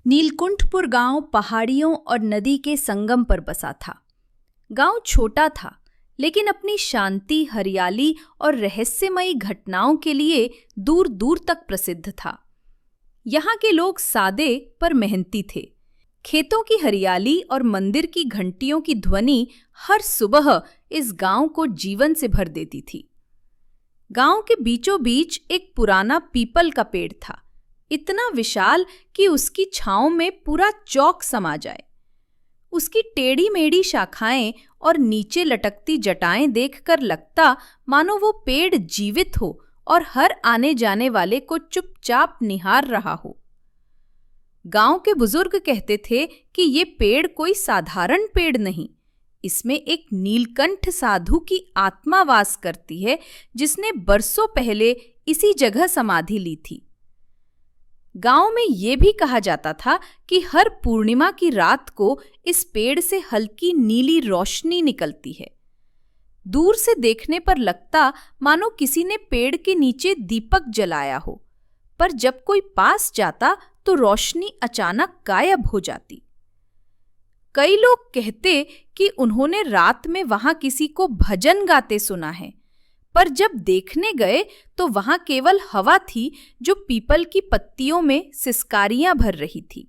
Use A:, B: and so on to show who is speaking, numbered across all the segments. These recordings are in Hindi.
A: नीलकुंठपुर गांव पहाड़ियों और नदी के संगम पर बसा था। गांव छोटा था, लेकिन अपनी शांति, हरियाली और रहस्यमयी घटनाओं के लिए दूर दूर तक प्रसिद्ध था। यहाँ के लोग सादे पर मेहनती थे। खेतों की हरियाली और मंदिर की घंटियों की ध्वनि हर सुबह इस गांव को जीवन से भर देती थी। गांव के बीचों बीच एक पुराना पीपल का पेड़ था, इतना विशाल कि उसकी छांव में पूरा चौक समा जाए। उसकी टेढ़ी मेढ़ी शाखाएं और नीचे लटकती जटाएं देखकर लगता मानो वो पेड़ जीवित हो और हर आने जाने वाले को चुपचाप निहार रहा हो। गांव के बुजुर्ग कहते थे कि ये पेड़ कोई साधारण पेड़ नहीं, इसमें एक नीलकंठ साधु की आत्मा वास करती है, जिसने बरसों पहले इसी जगह समाधि ली थी। गांव में ये भी कहा जाता था कि हर पूर्णिमा की रात को इस पेड़ से हल्की नीली रोशनी निकलती है। दूर से देखने पर लगता मानो किसी ने पेड़ के नीचे दीपक जलाया हो, पर जब कोई पास जाता तो रोशनी अचानक गायब हो जाती। कई लोग कहते कि उन्होंने रात में वहां किसी को भजन गाते सुना है, पर जब देखने गए तो वहां केवल हवा थी जो पीपल की पत्तियों में सिसकारियां भर रही थी।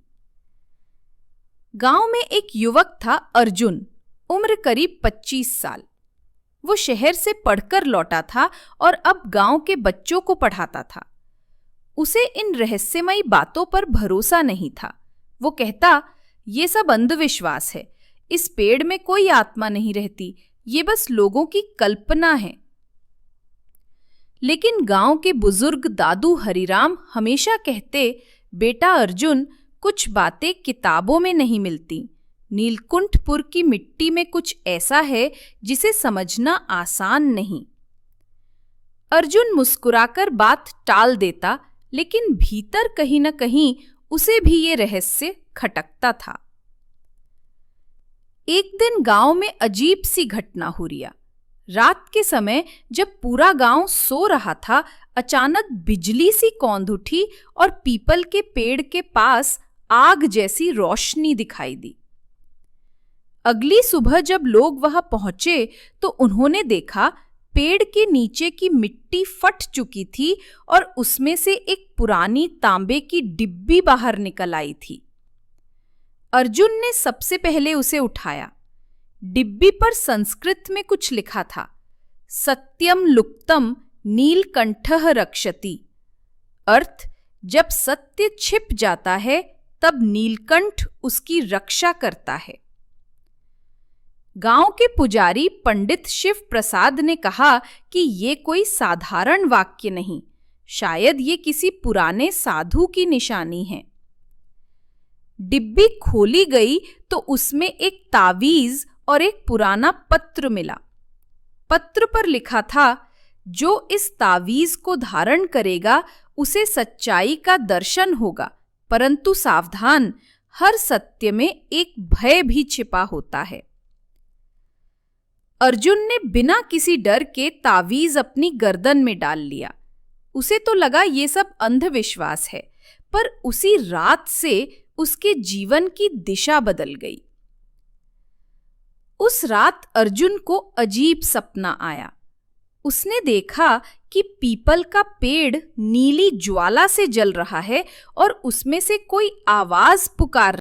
A: गांव में एक युवक था, अर्जुन, उम्र करीब 25 साल। वो शहर से पढ़कर लौटा था और अब गांव के बच्चों को पढ़ाता था। उसे इन रहस्यमयी बातों पर भरोसा नहीं था। वो कहता, ये सब अंधविश्वास है, इस पेड़ में कोई आत्मा नहीं रहती, ये बस लोगों की कल्पना है। लेकिन गांव के बुजुर्ग दादू हरिराम हमेशा कहते, बेटा अर्जुन, कुछ बातें किताबों में नहीं मिलती। नीलकुंठपुर की मिट्टी में कुछ ऐसा है जिसे समझना आसान नहीं। अर्जुन मुस्कुराकर बात टाल देता, लेकिन भीतर कहीं न कहीं उसे भी ये रहस्य खटकता था। एक दिन गांव में अजीब सी घटना हो रही। रात के समय जब पूरा गांव सो रहा था, अचानक बिजली सी कौंध उठी और पीपल के पेड़ के पास आग जैसी रोशनी दिखाई दी। अगली सुबह जब लोग वहां पहुंचे तो उन्होंने देखा पेड़ के नीचे की मिट्टी फट चुकी थी और उसमें से एक पुरानी तांबे की डिब्बी बाहर निकल आई थी। अर्जुन ने सबसे पहले उसे उठाया। डिब्बी पर संस्कृत में कुछ लिखा था, सत्यम लुप्तम नीलकंठः रक्षति। अर्थ, जब सत्य छिप जाता है तब नीलकंठ उसकी रक्षा करता है। गांव के पुजारी पंडित शिव प्रसाद ने कहा कि ये कोई साधारण वाक्य नहीं, शायद ये किसी पुराने साधु की निशानी है। डिब्बी खोली गई तो उसमें एक तावीज और एक पुराना पत्र मिला। पत्र पर लिखा था, जो इस तावीज को धारण करेगा उसे सच्चाई का दर्शन होगा, परंतु सावधान, हर सत्य में एक भय भी छिपा होता है। अर्जुन ने बिना किसी डर के तावीज अपनी गर्दन में डाल लिया। उसे तो लगा ये सब अंधविश्वास है, पर उसी रात से उसके जीवन की दिशा बदल गई। उस रात अर्जुन को अजीब सपना आया। उसने देखा कि पीपल का पेड़ नीली ज्वाला से जल रहा है और उसमें से कोई आवाज पुकार